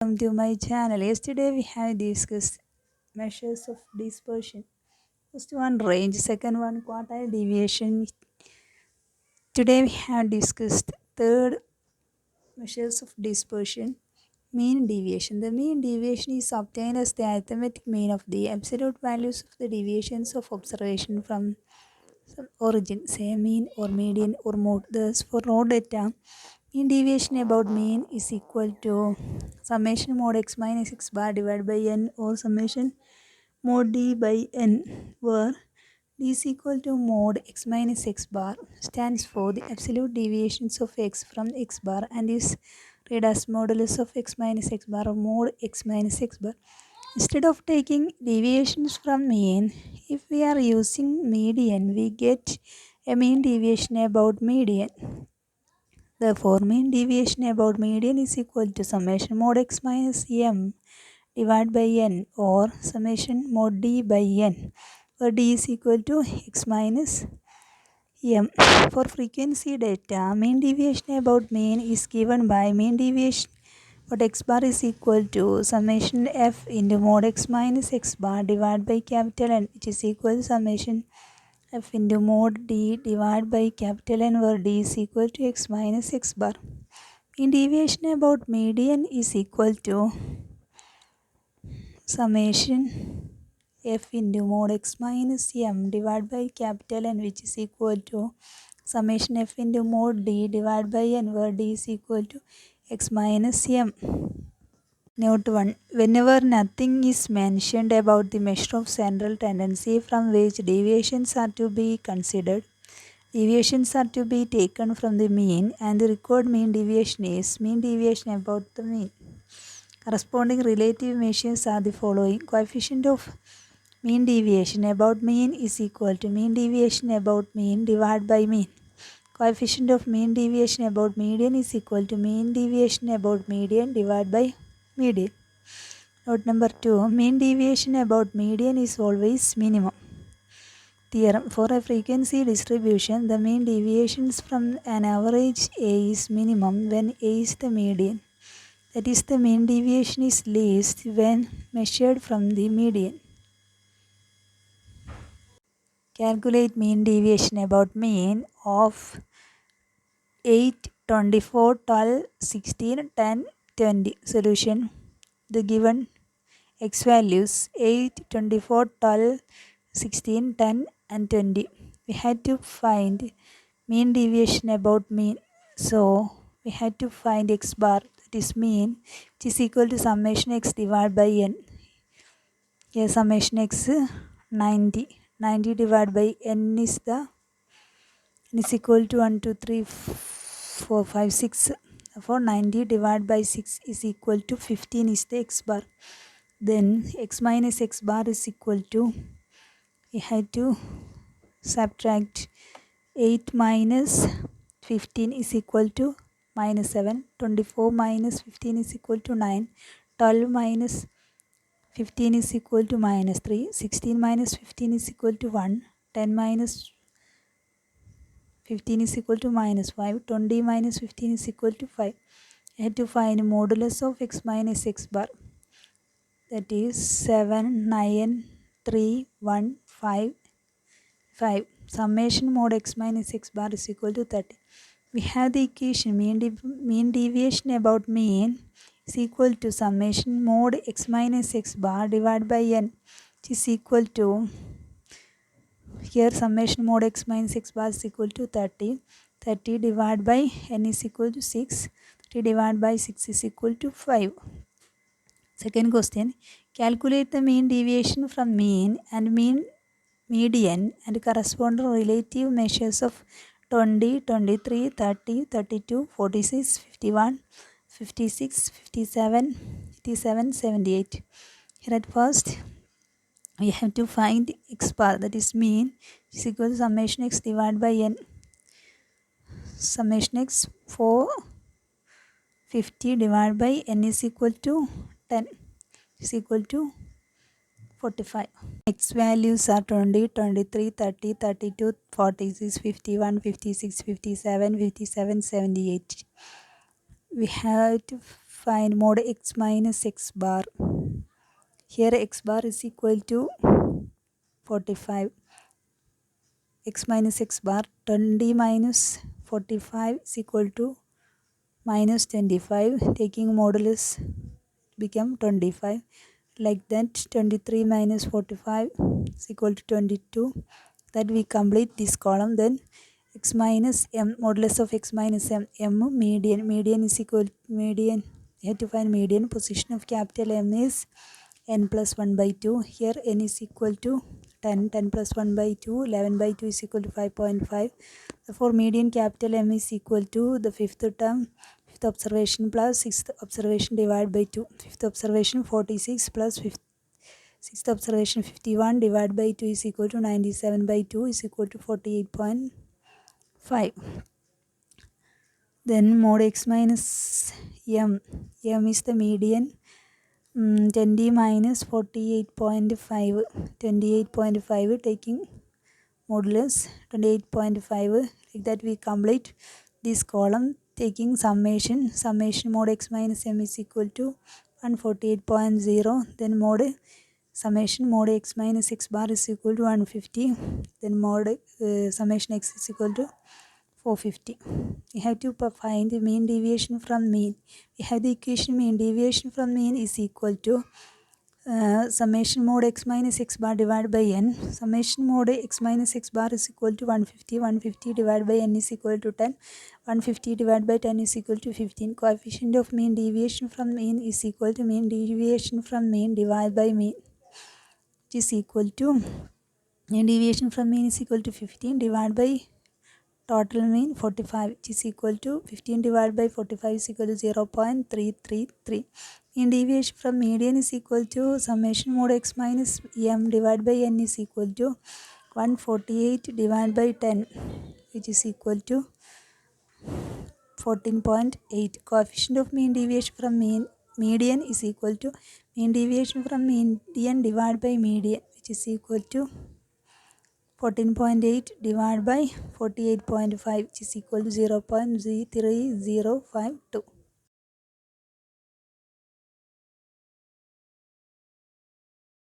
welcome to my channel. Yesterday we have discussed measures of dispersion. First one range, second one quartile deviation. Today we have discussed third measures of dispersion, mean deviation. The mean deviation is obtained as the arithmetic mean of the absolute values of the deviations of observation from some origin, say mean or median or mode. Thus, for raw data, mean deviation about mean is equal to summation mod x minus x bar divided by n or summation mod d by n, where d is equal to mod x minus x bar stands for the absolute deviations of x from x bar and is read as modulus of x minus x bar or mod x minus x bar. Instead of taking deviations from mean, if we are using median, we get a mean deviation about median. Therefore, mean deviation about median is equal to summation mod x minus m divided by n or summation mod d by n, where d is equal to x minus m. For frequency data, mean deviation about mean is given by mean deviation but x bar is equal to summation f into mod x minus x bar divided by capital N, which is equal to summation f into mod d divided by capital N, where d is equal to x minus x bar. Mean deviation about median is equal to summation f into mod x minus m divided by capital N, which is equal to summation f into mod d divided by n, where d is equal to x minus m. Note 1. Whenever nothing is mentioned about the measure of central tendency from which deviations are to be considered, deviations are to be taken from the mean and the record mean deviation is mean deviation about the mean. Corresponding relative measures are the following. Coefficient of mean deviation about mean is equal to mean deviation about mean divided by mean. Coefficient of mean deviation about median is equal to mean deviation about median divided by median. Note number 2. Mean deviation about median is always minimum. Theorem. For a frequency distribution, the mean deviations from an average A is minimum when A is the median. That is, the mean deviation is least when measured from the median. Calculate mean deviation about mean of 8, 24, 12, 16, 10, 20. Solution. The given x values 8, 24, 12, 16, 10 and 20. We had to find mean deviation about mean. So we had to find x bar, that is mean, which is equal to summation x divided by n. Here summation x 90. 90 divided by n is the n is equal to 1, 2, 3, 4, 5, 6. Therefore 90 divided by 6 is equal to 15 is the x bar. Then x minus x bar is equal to, we had to subtract 8 minus 15 is equal to minus 7, 24 minus 15 is equal to 9, 12 minus 15 is equal to minus 3, 16 minus 15 is equal to 1, 10 minus 15 is equal to minus 5, 20 minus 15 is equal to 5. I had to find modulus of x minus x bar, that is 7, 9, 3, 1, 5, 5. Summation mod x minus x bar is equal to 30. We have the equation mean deviation about mean is equal to summation mod x minus x bar divided by n, which is equal to, here summation mod x minus x bar is equal to 30. 30 divided by n is equal to 6. 30 divided by 6 is equal to 5. Second question. Calculate the mean deviation from mean and median and corresponding relative measures of 20, 23, 30, 32, 46, 51, 56, 57, 57, 78. Here at first we have to find x bar, that is mean, is equal to summation x divided by n. Summation x 450 divided by n is equal to 10 is equal to 45. X values are 20, 23, 30, 32, 46, 51, 56, 57, 57, 78. We have to find mod x minus x bar. Here x bar is equal to 45. X minus x bar, 20 minus 45 is equal to minus 25. Taking modulus become 25. Like that, 23 minus 45 is equal to 22. That we complete this column. Then x minus m, modulus of x minus m, median. Median is equal to median. You have to find median. Position of capital M is n plus 1 by 2. Here n is equal to 10. 10 plus 1 by 2. 11 by 2 is equal to 5.5. Therefore, median capital M is equal to the fifth term, fifth observation plus sixth observation divided by 2. Fifth observation 46 plus sixth observation 51 divided by 2 is equal to 97 by 2 is equal to 48.5. Then mod x minus m. M is the median. 20 minus 48.5. 28.5 taking modulus 28.5. Like that we complete this column taking summation. Summation mod x minus m is equal to 148.0. Then mod summation mod x minus x bar is equal to 150. Then mod summation x is equal to 450. We have to find the mean deviation from mean. We have the equation mean deviation from mean is equal to summation mod x minus x bar divided by n. Summation mod x minus x bar is equal to 150. 150 divided by n is equal to 10. 150 divided by 10 is equal to 15. Coefficient of mean deviation from mean is equal to mean deviation from mean divided by mean, which is equal to mean deviation from mean is equal to 15 divided by total mean 45, which is equal to 15 divided by 45 is equal to 0.333. Mean deviation from median is equal to summation mod x minus m divided by n is equal to 148 divided by 10, which is equal to 14.8. Coefficient of mean deviation from median is equal to mean deviation from median divided by median, which is equal to 14.8 divided by 48.5, which is equal to 0.3052.